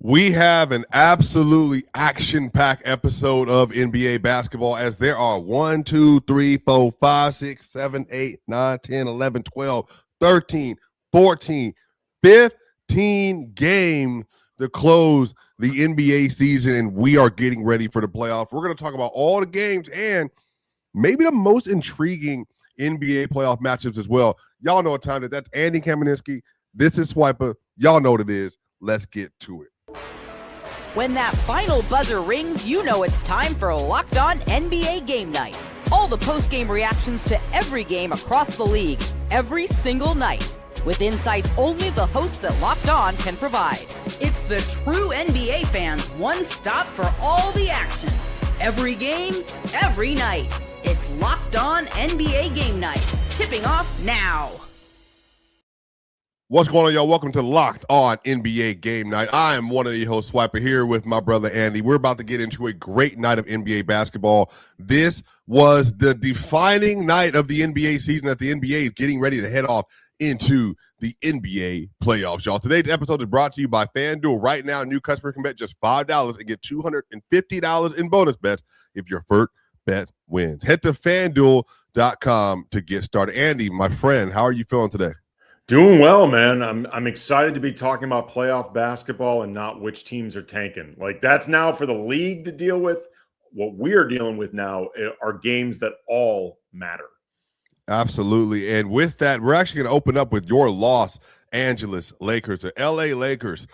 We have an absolutely action-packed episode of NBA basketball as there are 1, 2, 3, 4, 5, 6, 7, 8, 9, 10, 11, 12, 13, 14, 15 games to close the NBA season, and we are getting ready for the playoffs. We're going to talk about all the games and maybe the most intriguing NBA playoff matchups as well. Y'all know what time it is. That's Andy Kamenetsky. This is Swiper. Y'all know what it is. Let's get to it. When that final buzzer rings, you know it's time for Locked On NBA Game Night. All the post-game reactions to every game across the league, every single night, with insights only the hosts at Locked On can provide. It's the true NBA fans' one stop for all the action. Every game, every night. It's Locked On NBA Game Night. Tipping off now. What's going on, y'all? Welcome to Locked On NBA Game Night. I am one of the hosts, Swiper, here with my brother Andy. We're about to get into a great night of NBA basketball. This was the defining night of the NBA season that the NBA is getting ready to head off into the NBA playoffs, y'all. Today's episode is brought to you by FanDuel. Right now, new customers can bet just $5 and get $250 in bonus bets if your first bet wins. Head to FanDuel.com to get started. Andy, my friend, how are you feeling today? Doing well, man. I'm excited to be talking about playoff basketball and not which teams are tanking. Like, that's now for the league to deal with. What we're dealing with now are games that all matter. Absolutely. And with that, we're actually going to open up with your Los Angeles Lakers. The LA Lakers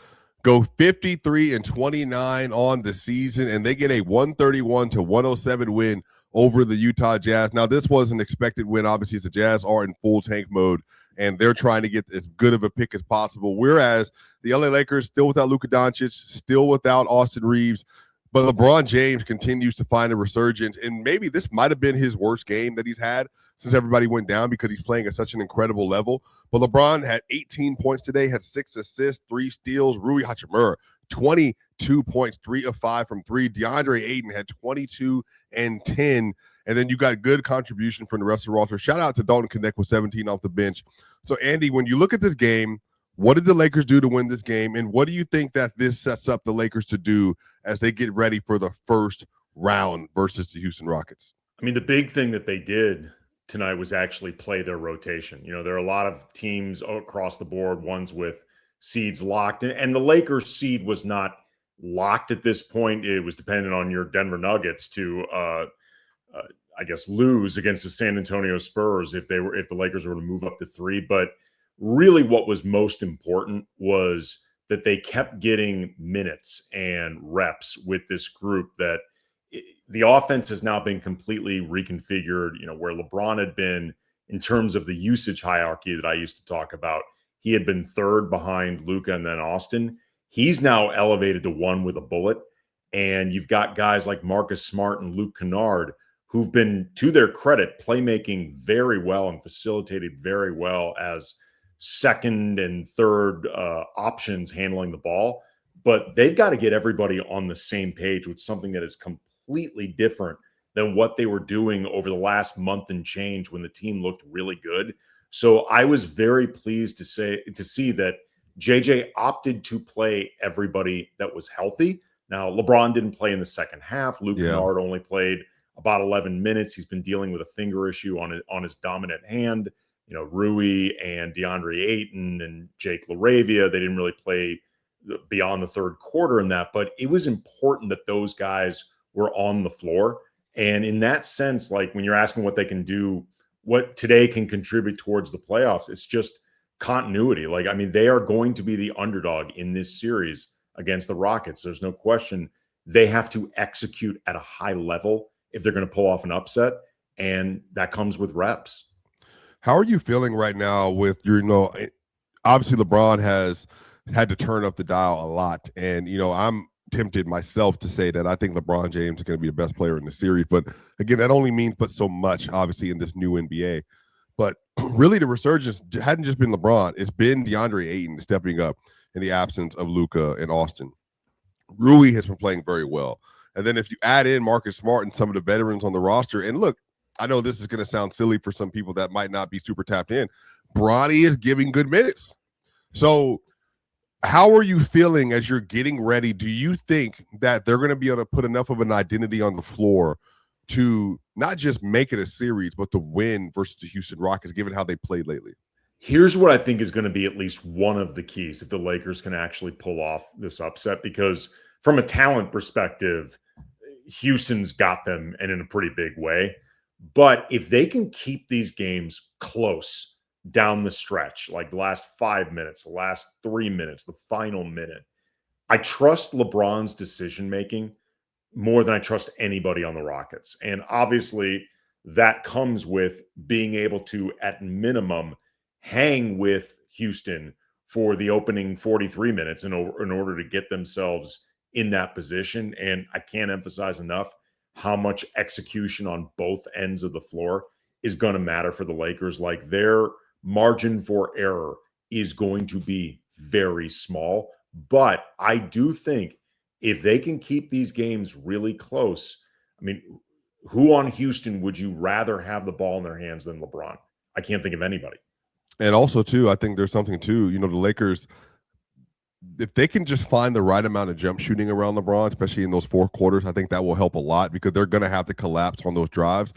go 53-29 on the season, and they get a 131-107 win over the Utah Jazz. Now, this was an expected win. Obviously, the Jazz are in full tank mode, and they're trying to get as good of a pick as possible, whereas the LA Lakers still without Luka Doncic, still without Austin Reeves, but LeBron James continues to find a resurgence, and maybe this might have been his worst game that he's had since everybody went down because he's playing at such an incredible level. But LeBron had 18 points today, had 6 assists, 3 steals. Rui Hachimura, 22 points, 3 of 5 from 3. DeAndre Ayton had 22 and 10. And then you got good contribution from the rest of the roster. Shout out to Dalton Connect with 17 off the bench. So, Andy, when you look at this game, what did the Lakers do to win this game? And what do you think that this sets up the Lakers to do as they get ready for the first round versus the Houston Rockets? I mean, the big thing that they did tonight was actually play their rotation. You know, there are a lot of teams across the board, ones with seeds locked, and the Lakers seed was not locked at this point. It was dependent on your Denver Nuggets to I guess lose against the San Antonio Spurs if the Lakers were to move up to 3. But really what was most important was that they kept getting minutes and reps with this group. That the offense has now been completely reconfigured, you know, where LeBron had been in terms of the usage hierarchy that I used to talk about. He had been third behind Luka and then Austin. He's now elevated to 1 with a bullet. And you've got guys like Marcus Smart and Luke Kennard who've been, to their credit, playmaking very well and facilitated very well as second and third options handling the ball. But they've got to get everybody on the same page with something that is completely different than what they were doing over the last month and change when the team looked really good. So I was very pleased to see that JJ opted to play everybody that was healthy. Now, LeBron didn't play in the second half. Luke Kennard only played about 11 minutes. He's been dealing with a finger issue on his dominant hand. You know, Rui and DeAndre Ayton and Jake LaRavia, they didn't really play beyond the third quarter in that, but it was important that those guys were on the floor. And in that sense, like when you're asking what they can do, what today can contribute towards the playoffs, it's just continuity. Like, I mean, they are going to be the underdog in this series against the Rockets. There's no question. They have to execute at a high level if they're going to pull off an upset, and that comes with reps. How are you feeling right now with your, obviously LeBron has had to turn up the dial a lot, and, I'm tempted myself to say that I think LeBron James is going to be the best player in the series, but again, that only means but so much, obviously, in this new NBA. But really the resurgence hadn't just been LeBron, it's been DeAndre Ayton stepping up in the absence of Luka and Austin. Rui has been playing very well. And then if you add in Marcus Smart and some of the veterans on the roster, and look, I know this is going to sound silly for some people that might not be super tapped in, Bronny is giving good minutes. So How are you feeling as you're getting ready? Do you think that they're going to be able to put enough of an identity on the floor to not just make it a series, but to win versus the Houston Rockets, given how they played lately? Here's what I think is going to be at least one of the keys if the Lakers can actually pull off this upset, because from a talent perspective, Houston's got them and in a pretty big way. But if they can keep these games close down the stretch, like the last 5 minutes, the last 3 minutes, the final minute, I trust LeBron's decision making more than I trust anybody on the Rockets. And obviously, that comes with being able to, at minimum, hang with Houston for the opening 43 minutes in order to get themselves in that position. And I can't emphasize enough how much execution on both ends of the floor is going to matter for the Lakers. Like, their margin for error is going to be very small. But I do think if they can keep these games really close, I mean, who on Houston would you rather have the ball in their hands than LeBron? I can't think of anybody. And also, too, I think there's something, too, the Lakers, if they can just find the right amount of jump shooting around LeBron, especially in those fourth quarters, I think that will help a lot because they're going to have to collapse on those drives.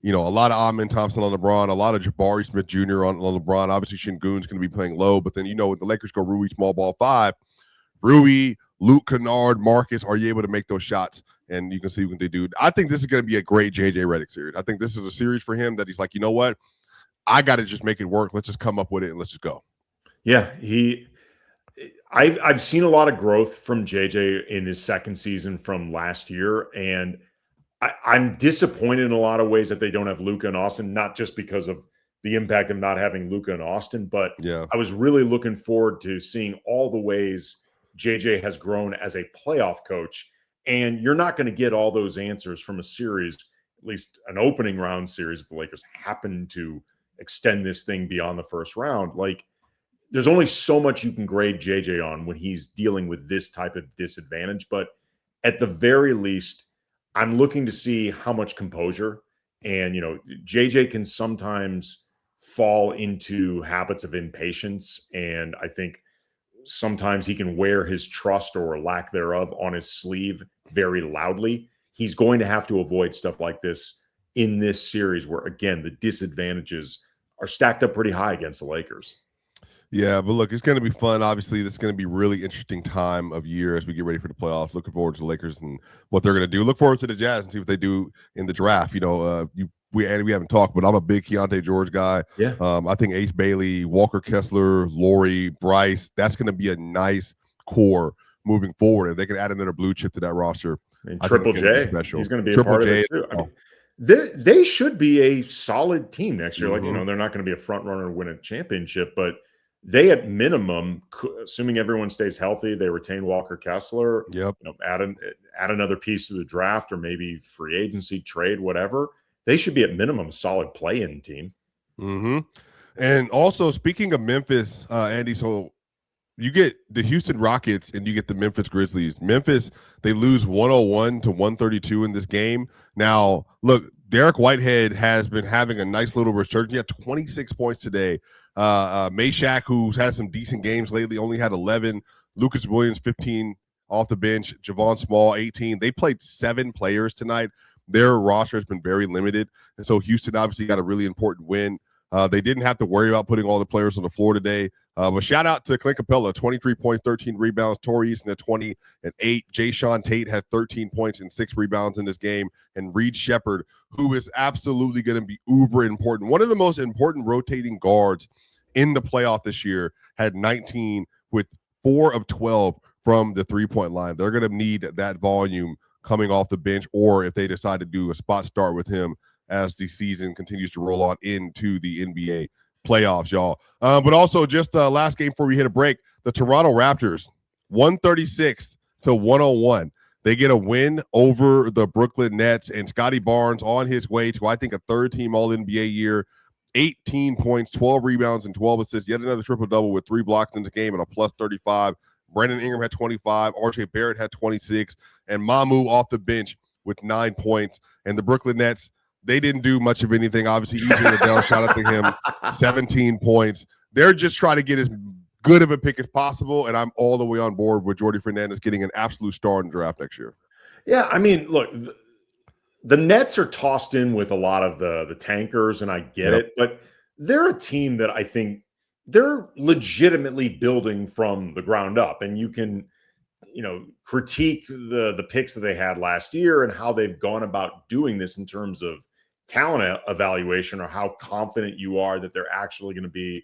A lot of Amin Thompson on LeBron, a lot of Jabari Smith Jr. on LeBron. Obviously, Şengün's going to be playing low, but then, when the Lakers go Rui small ball 5, Rui, Luke Kennard, Marcus, are you able to make those shots? And you can see what they do. I think this is going to be a great JJ Redick series. I think this is a series for him that he's like, you know what? I got to just make it work. Let's just come up with it and let's just go. Yeah, I've seen a lot of growth from JJ in his second season from last year, and I'm disappointed in a lot of ways that they don't have Luka and Austin, not just because of the impact of not having Luka and Austin, but yeah, I was really looking forward to seeing all the ways JJ has grown as a playoff coach. And you're not going to get all those answers from a series, at least an opening round series, if the Lakers happen to extend this thing beyond the first round. Like, there's only so much you can grade JJ on when he's dealing with this type of disadvantage. But at the very least, I'm looking to see how much composure. And, JJ can sometimes fall into habits of impatience. And I think sometimes he can wear his trust or lack thereof on his sleeve very loudly. He's going to have to avoid stuff like this in this series where, again, the disadvantages are stacked up pretty high against the Lakers. Yeah, but look, it's going to be fun. Obviously, this is going to be really interesting time of year as we get ready for the playoffs. Looking forward to the Lakers and what they're going to do. Look forward to the Jazz and see what they do in the draft. We haven't talked, but I'm a big Keontae George guy. Yeah. I think Ace Bailey, Walker Kessler, Laurie, Bryce, that's going to be a nice core moving forward. If they can add another blue chip to that roster, and Triple J, special. He's going to be Triple a part J, of it too. They should be a solid team next year. Mm-hmm. Like, they're not going to be a front runner to win a championship, but they, at minimum, assuming everyone stays healthy, they retain Walker Kessler. Yep. Add another piece to the draft, or maybe free agency, trade, whatever. They should be at minimum a solid play-in team. Mm-hmm. And also, speaking of Memphis, Andy, so you get the Houston Rockets and you get the Memphis Grizzlies. Memphis, they lose 101 to 132 in this game. Now, look, Derek Whitehead has been having a nice little resurgence. He had 26 points today. Meshack, who's had some decent games lately, only had 11. Lucas Williams, 15 off the bench. Javon Small, 18. They played 7 players tonight. Their roster has been very limited. And so Houston obviously got a really important win. They didn't have to worry about putting all the players on the floor today. But shout out to Clint Capella, 23 points, 13 rebounds. Torrey Eason at 20 and 8. Jay Sean Tate had 13 points and 6 rebounds in this game. And Reed Shepherd, who is absolutely going to be uber important. One of the most important rotating guards in the playoff this year, had 19 with 4 of 12 from the three-point line. They're going to need that volume coming off the bench, or if they decide to do a spot start with him as the season continues to roll on into the NBA playoffs, y'all. But also, just last game before we hit a break, the Toronto Raptors, 136 to 101. They get a win over the Brooklyn Nets, and Scotty Barnes on his way to, I think, a third-team All-NBA year. 18 points, 12 rebounds, and 12 assists. Yet another triple-double with 3 blocks in the game and a plus 35. Brandon Ingram had 25. RJ Barrett had 26. And Mamu off the bench with 9 points. And the Brooklyn Nets, they didn't do much of anything. Obviously, EJ Liddell, shout out to him, 17 points. They're just trying to get as good of a pick as possible, and I'm all the way on board with Jordy Fernandez getting an absolute star in the draft next year. Yeah, I mean, look, the Nets are tossed in with a lot of the tankers, and I get it, but they're a team that I think they're legitimately building from the ground up, and you can, critique the picks that they had last year and how they've gone about doing this in terms of talent evaluation, or how confident you are that they're actually going to be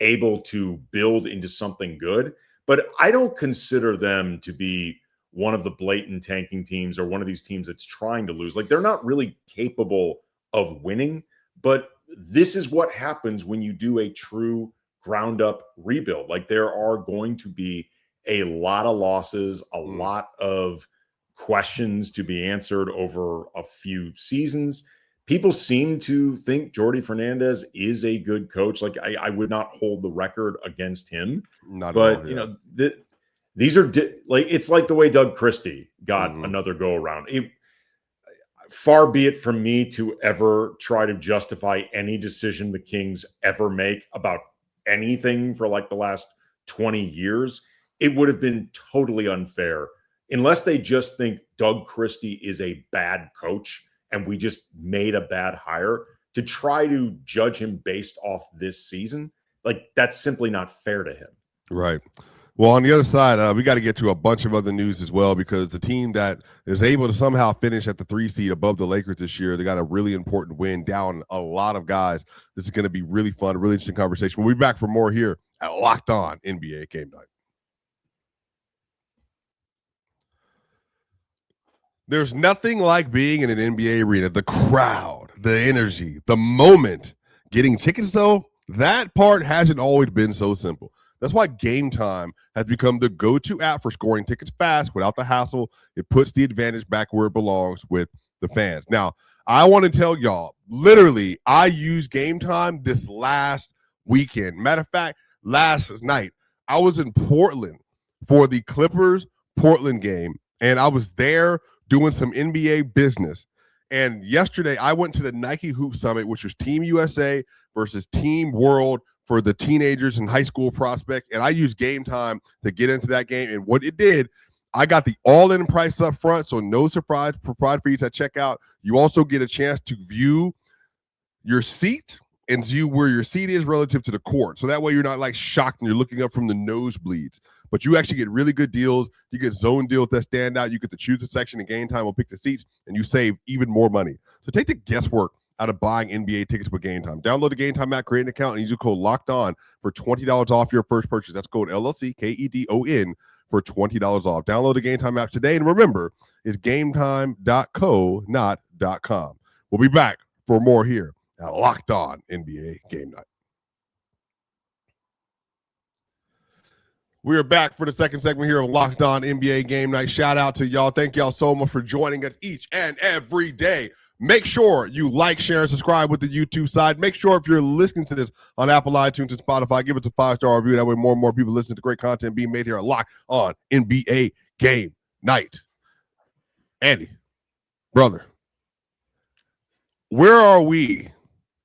able to build into something good. But I don't consider them to be one of the blatant tanking teams or one of these teams that's trying to lose. Like, they're not really capable of winning, but this is what happens when you do a true ground up rebuild. Like, there are going to be a lot of losses, a lot of questions to be answered over a few seasons. People seem to think Jordy Fernandez is a good coach. Like, I would not hold the record against him. Not but at all, these are like, it's like the way Doug Christie got another go around. Far be it from me to ever try to justify any decision the Kings ever make about anything for like the last 20 years. It would have been totally unfair unless they just think Doug Christie is a bad coach and we just made a bad hire, to try to judge him based off this season. Like, that's simply not fair to him. Right. Well, on the other side, we got to get to a bunch of other news as well, because the team that is able to somehow finish at the 3 seed above the Lakers this year, they got a really important win down a lot of guys. This is going to be really fun, really interesting conversation. We'll be back for more here at Locked On NBA Game Night. There's nothing like being in an NBA arena. The crowd, the energy, the moment. Getting tickets, though, that part hasn't always been so simple. That's why Gametime has become the go-to app for scoring tickets fast without the hassle. It puts the advantage back where it belongs, with the fans. Now, I want to tell y'all, literally, I used Gametime this last weekend. Matter of fact, last night, I was in Portland for the Clippers-Portland game, and I was there doing some NBA business. And yesterday, I went to the Nike Hoop Summit, which was Team USA versus Team World for the teenagers and high school prospect. And I used Gametime to get into that game. And what it did, I got the all-in price up front, so no surprise for you at checkout. You also get a chance to view your seat and view where your seat is relative to the court. So that way you're not like shocked and you're looking up from the nosebleeds. But you actually get really good deals. You get zone deals that stand out. You get to choose a section, and Gametime will pick the seats, and you save even more money. So take the guesswork out of buying NBA tickets with Gametime. Download the Gametime app, create an account, and use the code Locked On for $20 off your first purchase. That's code LLCKEDON for $20 off. Download the Gametime app today, and remember, it's gametime.co, not .com. We'll be back for more here at Locked On NBA Game Night. We are back for the second segment here of Locked On NBA Game Night. Shout out to y'all. Thank y'all so much for joining us each and every day. Make sure you like, share, and subscribe with the YouTube side. Make sure if you're listening to this on Apple, iTunes, and Spotify, give us a 5-star review. That way more and more people listening to great content being made here at Locked On NBA Game Night. Andy, brother, where are we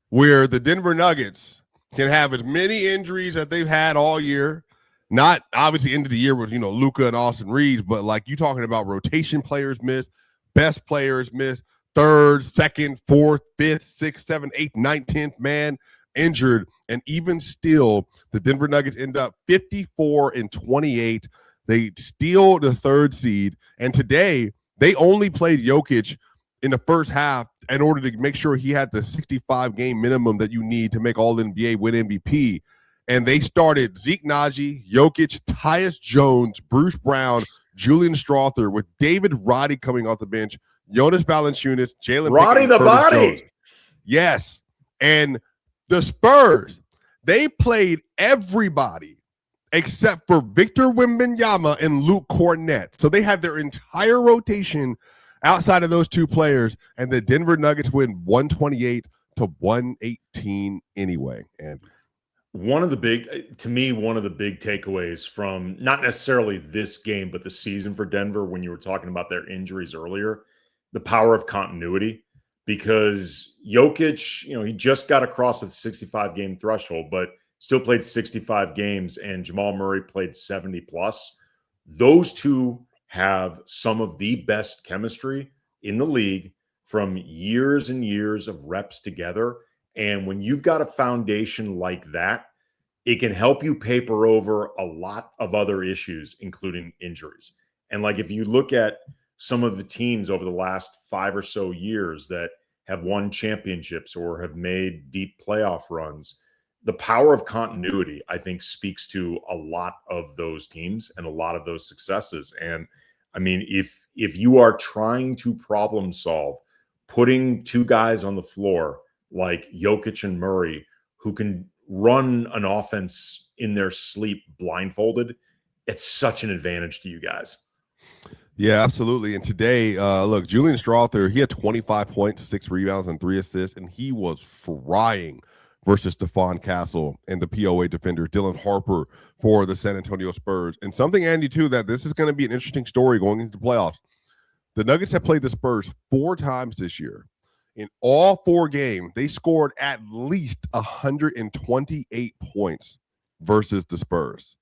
where the Denver Nuggets can have as many injuries that they've had all year? Not obviously end of the year with, Luka and Austin Reeves, but like you talking about rotation players miss, best players miss, third, second, fourth, fifth, sixth, seventh, eighth, ninth, 10th man injured. And even still, the Denver Nuggets end up 54-28. They steal the 3rd seed. And today, they only played Jokic in the first half in order to make sure he had the 65-game minimum that you need to make All-NBA, win MVP. And they started Zeke Naji, Jokic, Tyus Jones, Bruce Brown, Julian Strawther, with David Roddy coming off the bench, Jonas Valanciunas, Jalen Roddy Pickett, the Curtis body. Jones. Yes. And the Spurs, they played everybody except for Victor Wembanyama and Luke Cornett. So they had their entire rotation outside of those two players, and the Denver Nuggets win 128-118 anyway. And one of the big takeaways from not necessarily this game, but the season for Denver, when you were talking about their injuries earlier, the power of continuity, because Jokic, he just got across the 65-game threshold, but still played 65 games, and Jamal Murray played 70 plus. Those two have some of the best chemistry in the league from years and years of reps together. And when you've got a foundation like that, it can help you paper over a lot of other issues, including injuries. And like, if you look at some of the teams over the last 5 or so years that have won championships or have made deep playoff runs, the power of continuity, I think, speaks to a lot of those teams and a lot of those successes. And I mean, if you are trying to problem solve, putting two guys on the floor like Jokic and Murray, who can run an offense in their sleep blindfolded, it's such an advantage to you guys. Yeah, absolutely. And today, look, Julian Strawther, he had 25 points, 6 rebounds, and 3 assists, and he was frying versus Stephon Castle and the POA defender, Dylan Harper, for the San Antonio Spurs. And something, Andy, too, that this is going to be an interesting story going into the playoffs. The Nuggets have played the Spurs 4 times this year. In all 4 games, they scored at least 128 points versus the Spurs,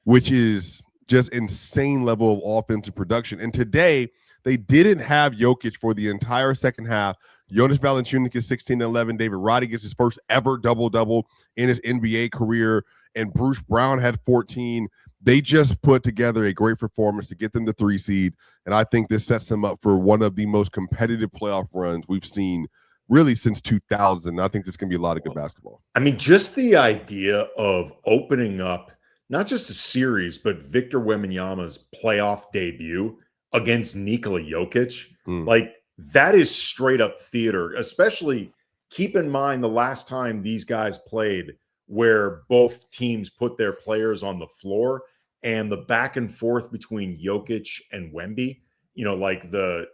which is just insane level of offensive production. And today, they didn't have Jokic for the entire second half. Jonas Valanciunas is 16-11. David Roddy gets his first ever double-double in his NBA career. And Bruce Brown had 14. They just put together a great performance to get them the 3 seed. And I think this sets them up for one of the most competitive playoff runs we've seen really since 2000. I think this can be a lot of good basketball. I mean, just the idea of opening up not just a series, but Victor Wembanyama's playoff debut against Nikola Jokic, like, that is straight up theater. Especially keep in mind the last time these guys played, where both teams put their players on the floor, and the back and forth between Jokic and Wemby. You know, like, the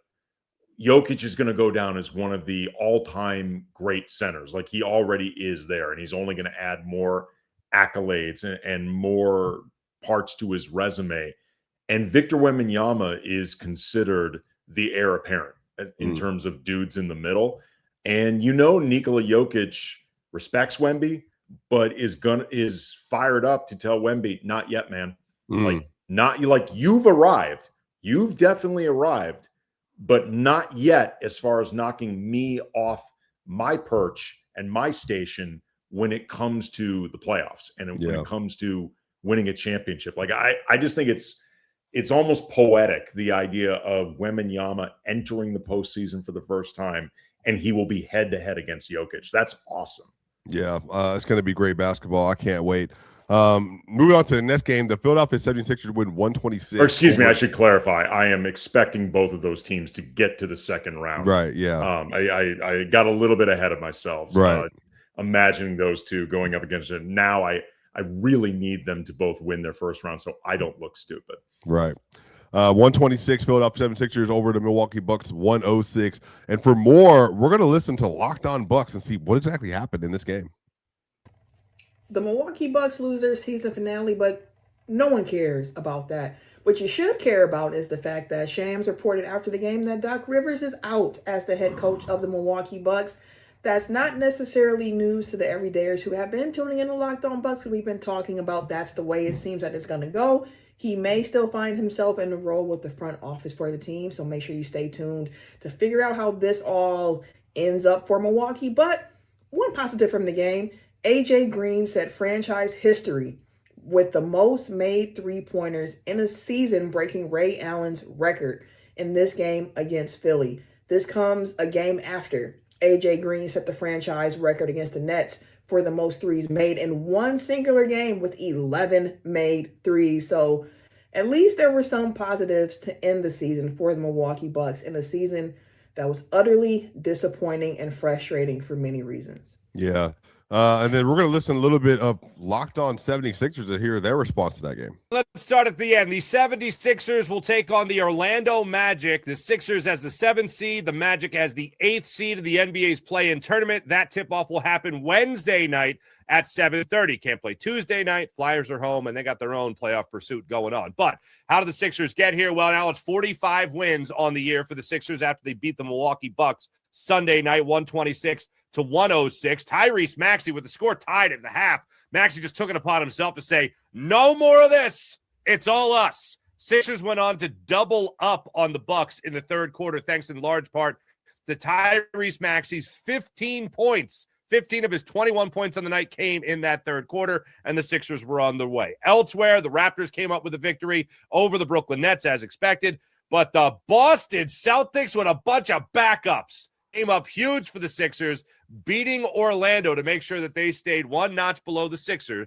Jokic is going to go down as one of the all-time great centers. Like, he already is there, and he's only going to add more accolades and more parts to his resume. And Victor Wembanyama is considered the heir apparent in terms of dudes in the middle. And Nikola Jokic respects Wemby, but is fired up to tell Wemby, not yet, man. You've arrived. You've definitely arrived, but not yet as far as knocking me off my perch and my station when it comes to the playoffs and when it comes to winning a championship. Like, I just think it's almost poetic, the idea of Wembanyama entering the postseason for the first time, and he will be head-to-head against Jokic. That's awesome. Yeah, it's going to be great basketball. I can't wait. Moving on to the next game, the Philadelphia 76ers win 126. Or excuse me, I should clarify. I am expecting both of those teams to get to the second round. Right, yeah. I got a little bit ahead of myself. Right. Imagining those two going up against it. Now I really need them to both win their first round so I don't look stupid. Right. 126 Philadelphia 76ers over the Milwaukee Bucks 106. And for more, we're going to listen to Locked On Bucks and see what exactly happened in this game. The Milwaukee Bucks lose their season finale, but no one cares about that. What you should care about is the fact that Shams reported after the game that Doc Rivers is out as the head coach of the Milwaukee Bucks. That's not necessarily news to the everydayers who have been tuning in to Locked On Bucks. We've been talking about that's the way it seems that it's going to go. He may still find himself in a role with the front office for the team, so make sure you stay tuned to figure out how this all ends up for Milwaukee. But one positive from the game, AJ Green set franchise history with the most made three-pointers in a season, breaking Ray Allen's record in this game against Philly. This comes a game after AJ Green set the franchise record against the Nets for the most threes made in one singular game with 11 made threes. So at least there were some positives to end the season for the Milwaukee Bucks in a season that was utterly disappointing and frustrating for many reasons. Yeah. And then we're going to listen a little bit of Locked On 76ers to hear their response to that game. Let's start at the end. The 76ers will take on the Orlando Magic. The Sixers as the 7th seed, the Magic as the 8th seed of the NBA's play-in tournament. That tip-off will happen Wednesday night at 7:30. Can't play Tuesday night. Flyers are home, and they got their own playoff pursuit going on. But how did the Sixers get here? Well, now it's 45 wins on the year for the Sixers after they beat the Milwaukee Bucks Sunday night, 126 to 106. Tyrese Maxey with the score tied at the half. Maxey just took it upon himself to say, no more of this. It's all us. Sixers went on to double up on the Bucks in the third quarter, thanks in large part to Tyrese Maxey's 15 points. 15 of his 21 points on the night came in that third quarter, and the Sixers were on their way. Elsewhere, the Raptors came up with a victory over the Brooklyn Nets as expected, but the Boston Celtics with a bunch of backups came up huge for the Sixers, beating Orlando to make sure that they stayed one notch below the Sixers.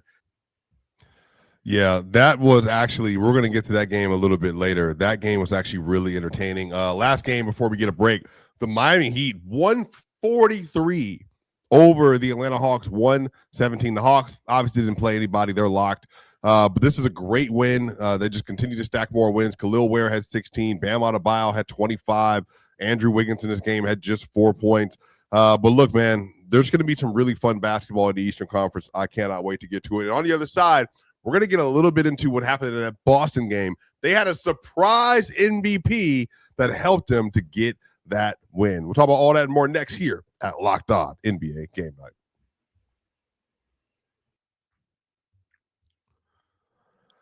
Yeah, that was actually, we're going to get to that game a little bit later. That game was actually really entertaining. Last game before we get a break, the Miami Heat 143 over the Atlanta Hawks, 117. The Hawks obviously didn't play anybody. They're locked. But this is a great win. They just continue to stack more wins. Khalil Ware had 16. Bam Adebayo had 25. Andrew Wiggins in this game had just 4 points. But look, man, there's going to be some really fun basketball in the Eastern Conference. I cannot wait to get to it. And on the other side, we're going to get a little bit into what happened in that Boston game. They had a surprise MVP that helped them to get that win. We'll talk about all that and more next here at Locked On NBA Game Night.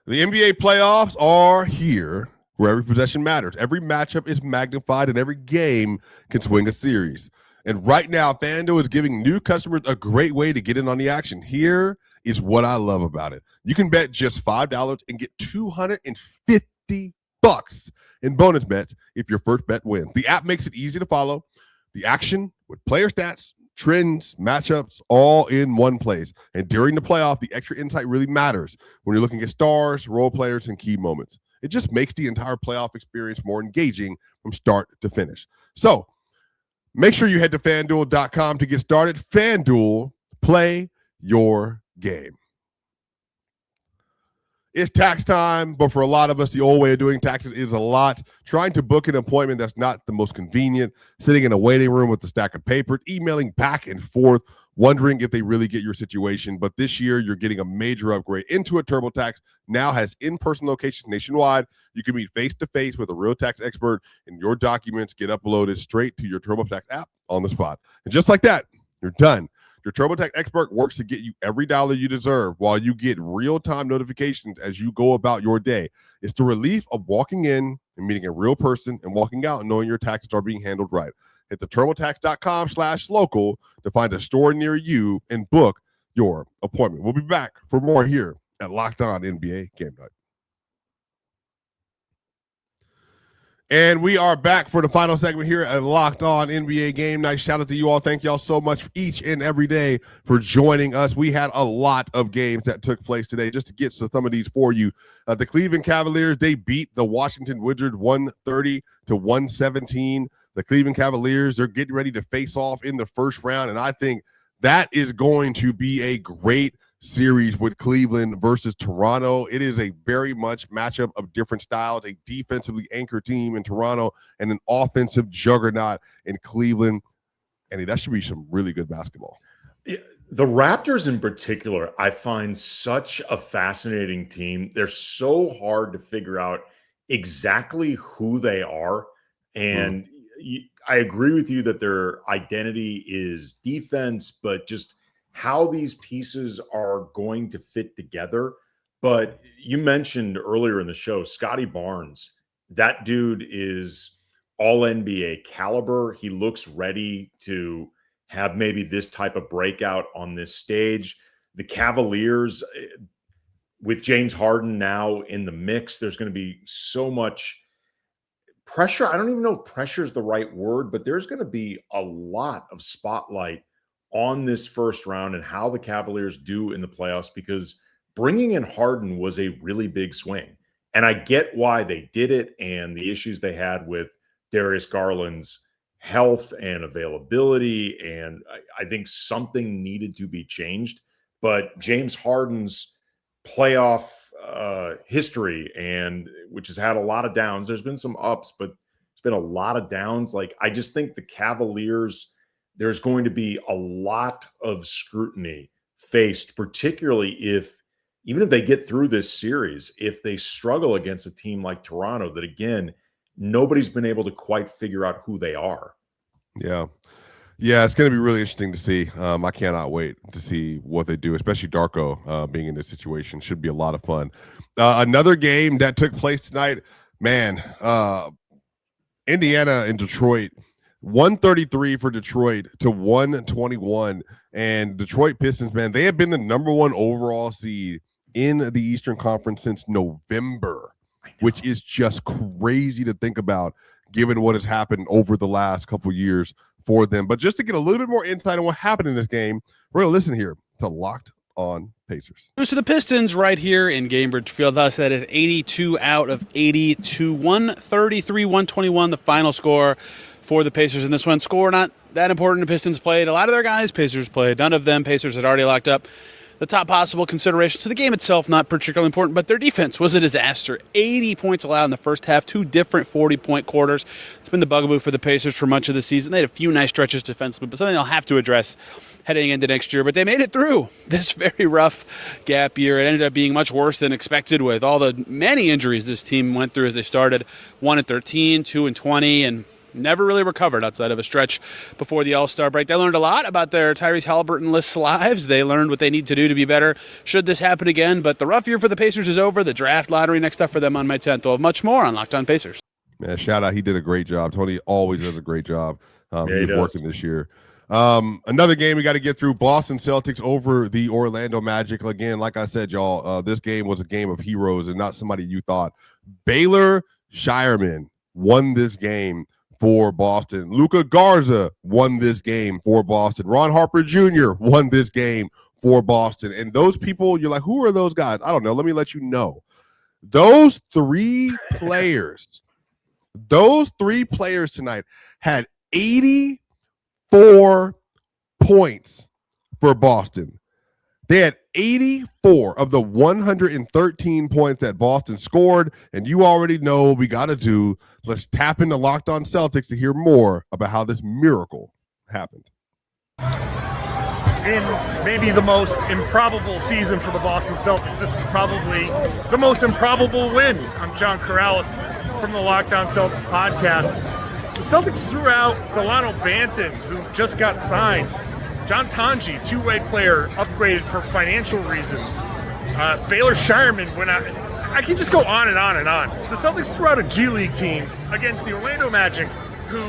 The NBA playoffs are here, where every possession matters. Every matchup is magnified, and every game can swing a series. And right now, FanDuel is giving new customers a great way to get in on the action. Here is what I love about it. You can bet just $5 and get $250 in bonus bets if your first bet wins. The app makes it easy to follow the action with player stats, trends, matchups, all in one place. And during the playoff, the extra insight really matters when you're looking at stars, role players, and key moments. It just makes the entire playoff experience more engaging from start to finish. So make sure you head to FanDuel.com to get started. FanDuel, play your game. It's tax time, but for a lot of us, the old way of doing taxes is a lot. Trying to book an appointment that's not the most convenient, sitting in a waiting room with a stack of paper, emailing back and forth, wondering if they really get your situation. But this year, you're getting a major upgrade. Intuit TurboTax now has in-person locations nationwide. You can meet face-to-face with a real tax expert, and your documents get uploaded straight to your TurboTax app on the spot. And just like that, you're done. Your TurboTax expert works to get you every dollar you deserve while you get real-time notifications as you go about your day. It's the relief of walking in and meeting a real person and walking out and knowing your taxes are being handled right. Hit the TurboTax.com/local to find a store near you and book your appointment. We'll be back for more here at Locked On NBA Game Night. And we are back for the final segment here at Locked On NBA Game Night. Shout out to you all. Thank y'all so much each and every day for joining us. We had a lot of games that took place today. Just to get some of these for you. The Cleveland Cavaliers, they beat the Washington Wizards 130-117. The Cleveland Cavaliers, they're getting ready to face off in the first round, and I think that is going to be a great series with Cleveland versus Toronto. It is a very much matchup of different styles, a defensively anchored team in Toronto and an offensive juggernaut in Cleveland. And that should be some really good basketball. The Raptors in particular, I find such a fascinating team. They're so hard to figure out exactly who they are. And I agree with you that their identity is defense, but just how these pieces are going to fit together. But you mentioned earlier in the show, Scotty Barnes. That dude is all NBA caliber. He looks ready to have maybe this type of breakout on this stage. The Cavaliers, with James Harden now in the mix, there's going to be so much pressure. I don't even know if pressure is the right word, but there's going to be a lot of spotlight on this first round and how the Cavaliers do in the playoffs, because bringing in Harden was a really big swing. And I get why they did it and the issues they had with Darius Garland's health and availability. And I think something needed to be changed. But James Harden's playoff history, and which has had a lot of downs, there's been some ups, but it's been a lot of downs. Like, I just think the Cavaliers, there's going to be a lot of scrutiny faced, particularly even if they get through this series, if they struggle against a team like Toronto, that again, nobody's been able to quite figure out who they are. Yeah. Yeah, it's going to be really interesting to see. I cannot wait to see what they do, especially Darko being in this situation. Should be a lot of fun. Another game that took place tonight, man, Indiana and Detroit, 133 for Detroit to 121. And Detroit Pistons, man, they have been the number one overall seed in the Eastern Conference since November, which is just crazy to think about given what has happened over the last couple of years for them. But just to get a little bit more insight on what happened in this game, we're going to listen here to Locked On Pacers. Lose to the Pistons right here in Gainbridge Fieldhouse. That is 82 out of 82, 133-121, the final score for the Pacers in this one. Score not that important. The Pistons played. A lot of their guys, Pacers played. None of them. Pacers had already locked up the top possible considerations. So the game itself, not particularly important, but their defense was a disaster. 80 points allowed in the first half, 2 different 40-point quarters. It's been the bugaboo for the Pacers for much of the season. They had a few nice stretches defensively, but something they'll have to address heading into next year. But they made it through this very rough gap year. It ended up being much worse than expected with all the many injuries this team went through as they started 1-13, 2-20, and never really recovered outside of a stretch before the All-Star break. They learned a lot about their Tyrese Halliburton-less lives. They learned what they need to do to be better should this happen again. But the rough year for the Pacers is over. The draft lottery next up for them on May 10th. We'll have much more on Locked On Pacers. Man, shout out. He did a great job. Tony always does a great job. He was working this year. Another game we got to get through. Boston Celtics over the Orlando Magic. Again, like I said, y'all, this game was a game of heroes and not somebody you thought. Baylor Shireman won this game for Boston. Luka Garza won this game for Boston. Ron Harper Jr. won this game for Boston. And those people, you're like, who are those guys? I don't know. Let me let you know. Those three players tonight had 84 points for Boston. They had 84 of the 113 points that Boston scored, and you already know what we got to do. Let's tap into Locked On Celtics to hear more about how this miracle happened. In maybe the most improbable season for the Boston Celtics, this is probably the most improbable win. I'm John Corrales from the Locked On Celtics podcast. The Celtics threw out Delano Banton, who just got signed. John Tanji, two-way player, upgraded for financial reasons. Baylor Shireman went out. I can just go on and on and on. The Celtics threw out a G League team against the Orlando Magic, who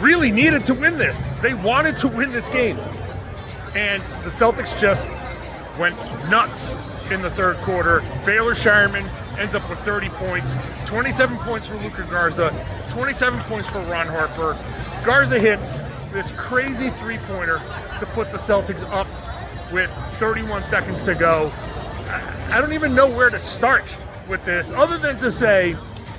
really needed to win this. They wanted to win this game. And the Celtics just went nuts in the third quarter. Baylor Shireman ends up with 30 points, 27 points for Luka Garza, 27 points for Ron Harper. Garza hits this crazy three-pointer to put the Celtics up with 31 seconds to go. I don't even know where to start with this, other than to say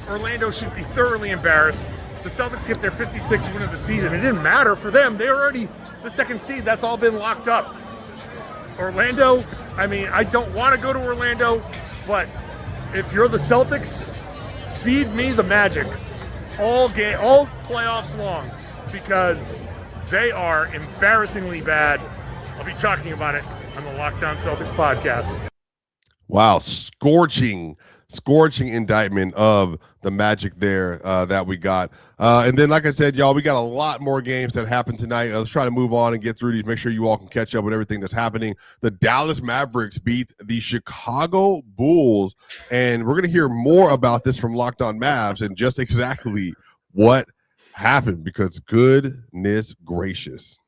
Orlando should be thoroughly embarrassed. The Celtics get their 56th win of the season. It didn't matter for them. They were already the second seed. That's all been locked up. Orlando, I mean, I don't want to go to Orlando, but if you're the Celtics, feed me the Magic all playoffs long, because they are embarrassingly bad. I'll be talking about it on the Locked On Celtics podcast. Wow, scorching indictment of the Magic there that we got. And then, like I said, y'all, we got a lot more games that happened tonight. Let's try to move on and get through these, make sure you all can catch up with everything that's happening. The Dallas Mavericks beat the Chicago Bulls, and we're going to hear more about this from Locked On Mavs and just exactly what happened, because goodness gracious.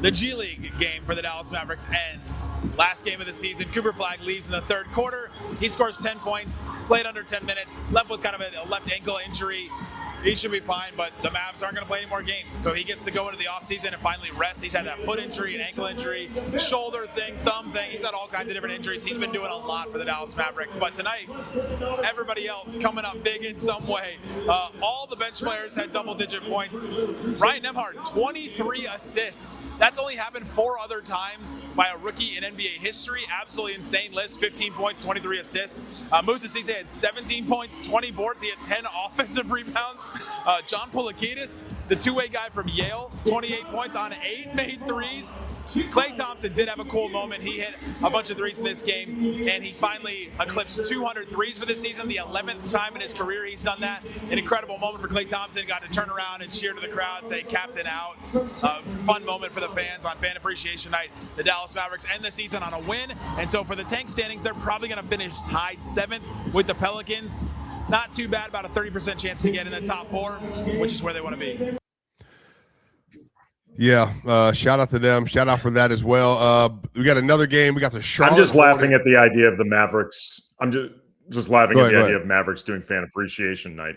The G League game for the Dallas Mavericks ends. Last game of the season, Cooper Flagg leaves in the third quarter. He scores 10 points, played under 10 minutes, left with kind of a left ankle injury. He should be fine, but the Mavs aren't going to play any more games. So he gets to go into the offseason and finally rest. He's had that foot injury, an ankle injury, shoulder thing, thumb thing. He's had all kinds of different injuries. He's been doing a lot for the Dallas Mavericks. But tonight, everybody else coming up big in some way. All the bench players had double-digit points. Ryan Nembhard, 23 assists. That's only happened 4 other times by a rookie in NBA history. Absolutely insane list. 15 points, 23 assists. Moussa Cisse had 17 points, 20 boards. He had 10 offensive rebounds. John Polakidis, the two-way guy from Yale, 28 points on 8 made threes. Klay Thompson did have a cool moment. He hit a bunch of threes in this game, and he finally eclipsed 200 threes for this season, the 11th time in his career he's done that. An incredible moment for Klay Thompson. Got to turn around and cheer to the crowd, say "Captain out." Fun moment for the fans on Fan Appreciation Night. The Dallas Mavericks end the season on a win, and so for the tank standings, they're probably going to finish tied 7th with the Pelicans. Not too bad, about a 30% chance to get in the top 4, which is where they want to be. Yeah, shout out to them. Shout out for that as well. We got another game. We got the Charlotte. I'm just laughing at the idea of the Mavericks. I'm just laughing at the idea of Mavericks doing Fan Appreciation Night.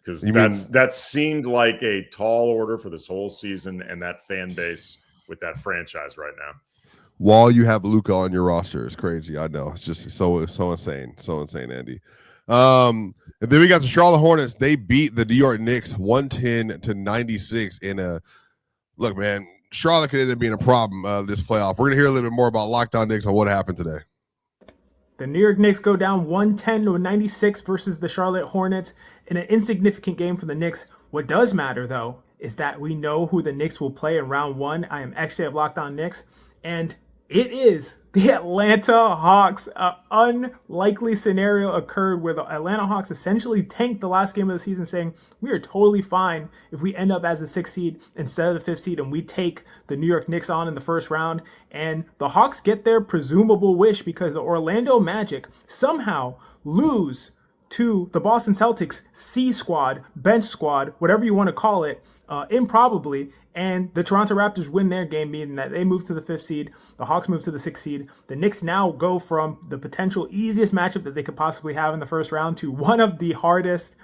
Because that seemed like a tall order for this whole season and that fan base with that franchise right now. While you have Luka on your roster, it's crazy. I know. It's just so insane. So insane, Andy. And then we got the Charlotte Hornets. They beat the New York Knicks 110-96 in a look, man. Charlotte could end up being a problem this playoff. We're gonna hear a little bit more about Locked On Knicks on what happened today. The New York Knicks go down 110-96 versus the Charlotte Hornets in an insignificant game for the Knicks. What does matter, though, is that we know who the Knicks will play in round 1. I am XJ of Locked On Knicks, and it is the Atlanta Hawks. An unlikely scenario occurred where the Atlanta Hawks essentially tanked the last game of the season, saying we are totally fine if we end up as the 6th seed instead of the 5th seed and we take the New York Knicks on in the first round. And the Hawks get their presumable wish because the Orlando Magic somehow lose to the Boston Celtics C squad, bench squad, whatever you want to call it, improbably, and the Toronto Raptors win their game, meaning that they move to the 5th seed. The Hawks move to the 6th seed. The Knicks now go from the potential easiest matchup that they could possibly have in the first round to one of the hardest.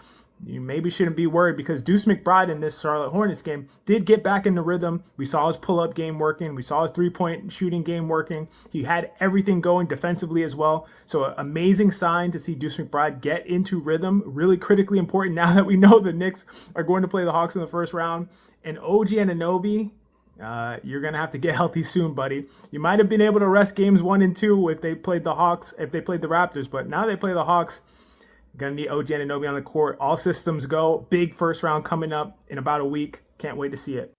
You maybe shouldn't be worried because Deuce McBride in this Charlotte Hornets game did get back into rhythm. We saw his pull-up game working. We saw his three-point shooting game working. He had everything going defensively as well. So an amazing sign to see Deuce McBride get into rhythm. Really critically important now that we know the Knicks are going to play the Hawks in the first round. And OG Anunoby, you're going to have to get healthy soon, buddy. You might have been able to rest games 1 and 2 if they played the Hawks, if they played the Raptors. But now they play the Hawks. Going to need OG Anunoby on the court. All systems go. Big first round coming up in about a week. Can't wait to see it.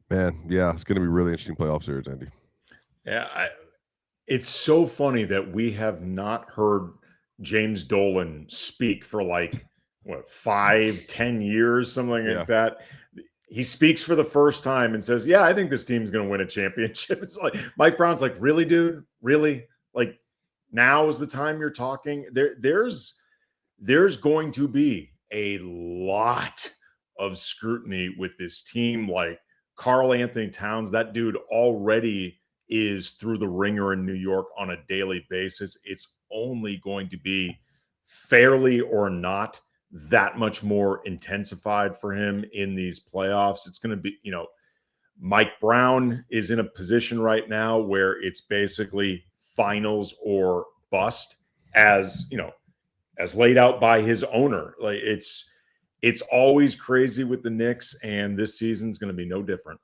Man, yeah, it's going to be really interesting playoff series, Andy. Yeah, it's so funny that we have not heard James Dolan speak for 5-10 years, something like that. He speaks for the first time and says, yeah, I think this team's going to win a championship. It's like Mike Brown's like, really, dude? Really? Like, now is the time you're talking? There's going to be a lot of scrutiny with this team. Like Karl Anthony Towns, that dude already is through the ringer in New York on a daily basis. It's only going to be fairly or not that much more intensified for him in these playoffs. It's going to be, Mike Brown is in a position right now where it's basically finals or bust, as laid out by his owner. Like it's always crazy with the Knicks, and this season's going to be no different.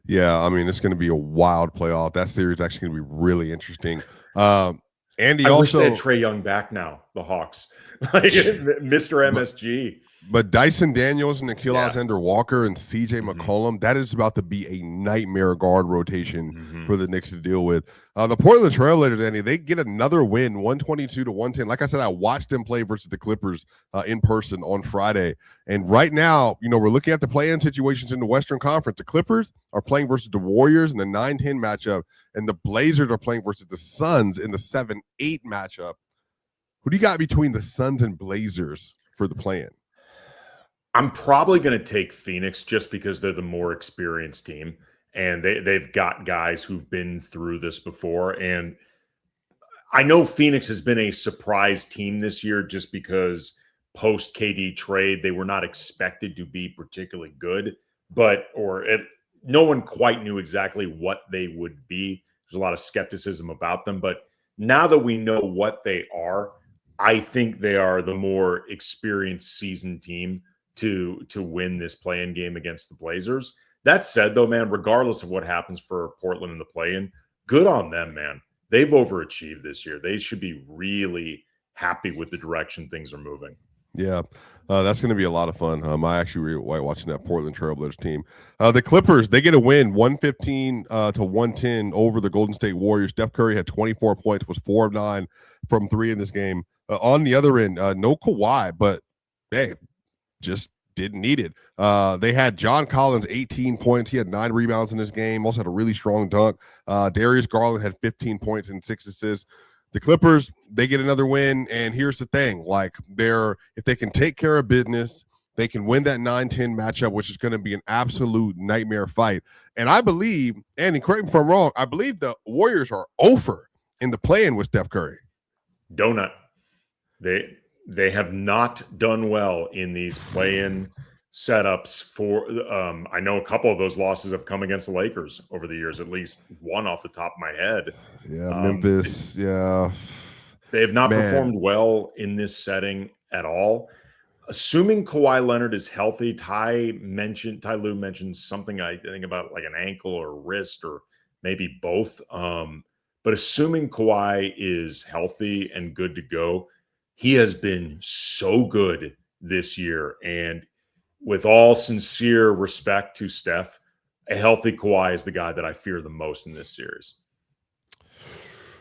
Yeah, I mean, it's going to be a wild playoff. That series is actually going to be really interesting. Andy, I wish they had Trae Young back now, the Hawks. Mr. MSG. But Dyson Daniels and Nickeil Alexander-Walker and CJ McCollum, that is about to be a nightmare guard rotation for the Knicks to deal with. The Portland Trailblazers, Andy, they get another win, 122-110. Like I said, I watched them play versus the Clippers in person on Friday. And right now, we're looking at the play-in situations in the Western Conference. The Clippers are playing versus the Warriors in the 9-10 matchup, and the Blazers are playing versus the Suns in the 7-8 matchup. Who do you got between the Suns and Blazers for the play-in? I'm probably going to take Phoenix just because they're the more experienced team, and they've got guys who've been through this before. And I know Phoenix has been a surprise team this year just because post KD trade, they were not expected to be particularly good, no one quite knew exactly what they would be. There's a lot of skepticism about them, but now that we know what they are, I think they are the more experienced seasoned team to win this play-in game against the Blazers. That said, though, man, regardless of what happens for Portland in the play-in, good on them, man. They've overachieved this year. They should be really happy with the direction things are moving. Yeah, that's going to be a lot of fun. I actually really watching that Portland Trailblazers team. The Clippers, they get a win, 115 to 110 over the Golden State Warriors. Steph Curry had 24 points, was 4 of 9 from 3 in this game. On the other end, no Kawhi, but hey, just didn't need it. They had John Collins, 18 points. He had 9 rebounds in this game. Also had a really strong dunk. Darius Garland had 15 points and 6 assists. The Clippers, they get another win, and here's the thing. Like, if they can take care of business, they can win that 9-10 matchup, which is going to be an absolute nightmare fight. And I believe, Andy, correct me if I'm wrong, I believe the Warriors are over in the play-in with Steph Curry. Donut. They have not done well in these play-in setups for I know a couple of those losses have come against the Lakers over the years, at least one off the top of my head. Yeah, Memphis, yeah. They have not performed well in this setting at all. Assuming Kawhi Leonard is healthy, Ty Lue mentioned something I think about like an ankle or wrist or maybe both. But assuming Kawhi is healthy and good to go, he has been so good this year. And with all sincere respect to Steph, a healthy Kawhi is the guy that I fear the most in this series.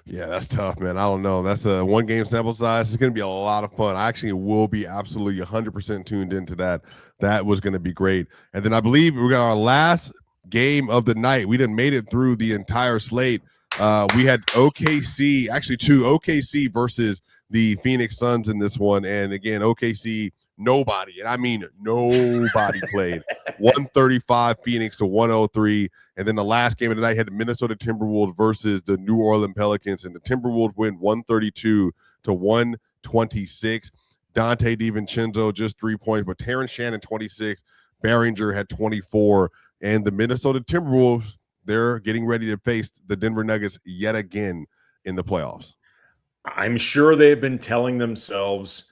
Yeah, that's tough, man. I don't know. That's a 1-game sample size. It's going to be a lot of fun. I actually will be absolutely 100% tuned into that. That was going to be great. And then I believe we got our last game of the night. We done made it through the entire slate. We had OKC, actually 2, OKC versus the Phoenix Suns in this one. And again, OKC, nobody, and I mean nobody played. 135 Phoenix to 103. And then the last game of the night had the Minnesota Timberwolves versus the New Orleans Pelicans. And the Timberwolves win 132 to 126. Dante DiVincenzo just 3 points, but Terrence Shannon 26. Behringer had 24. And the Minnesota Timberwolves, they're getting ready to face the Denver Nuggets yet again in the playoffs. I'm sure they've been telling themselves,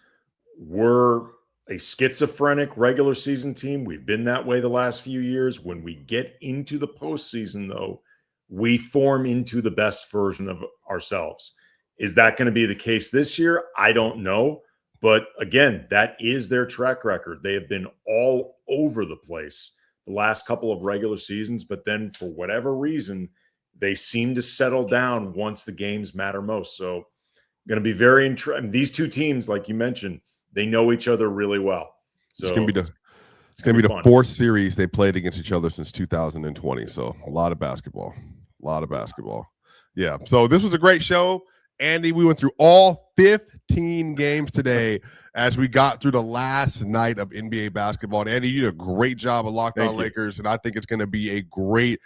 we're a schizophrenic regular season team. We've been that way the last few years. When we get into the postseason, though, we form into the best version of ourselves. Is that going to be the case this year? I don't know. But again, that is their track record. They have been all over the place the last couple of regular seasons, but then for whatever reason, they seem to settle down once the games matter most. So going to be very interesting. These two teams, like you mentioned, they know each other really well. So it's going to be the fourth series they played against each other since 2020. So a lot of basketball. Yeah. So this was a great show. Andy, we went through all 15 games today as we got through the last night of NBA basketball. And Andy, you did a great job of Locked On Lakers, and I think it's going to be a great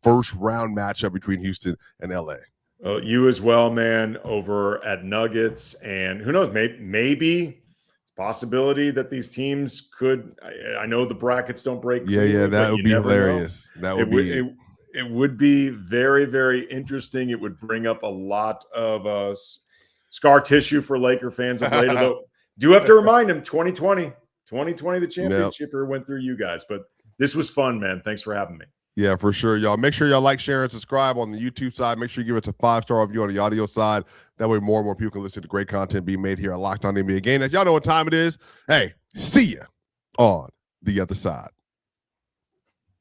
first round matchup between Houston and LA. You as well, man, over at Nuggets. And who knows, maybe possibility that these teams could, I know the brackets don't break. Yeah, that would be hilarious. Know. It would be very, very interesting. It would bring up a lot of scar tissue for Laker fans of later, though. Do have to remind them, 2020, the championship went through you guys. But this was fun, man. Thanks for having me. Yeah, for sure, y'all. Make sure y'all like, share, and subscribe on the YouTube side. Make sure you give us a 5-star review on the audio side. That way more and more people can listen to great content being made here at Locked On NBA Game. As y'all know what time it is. Hey, see ya on the other side.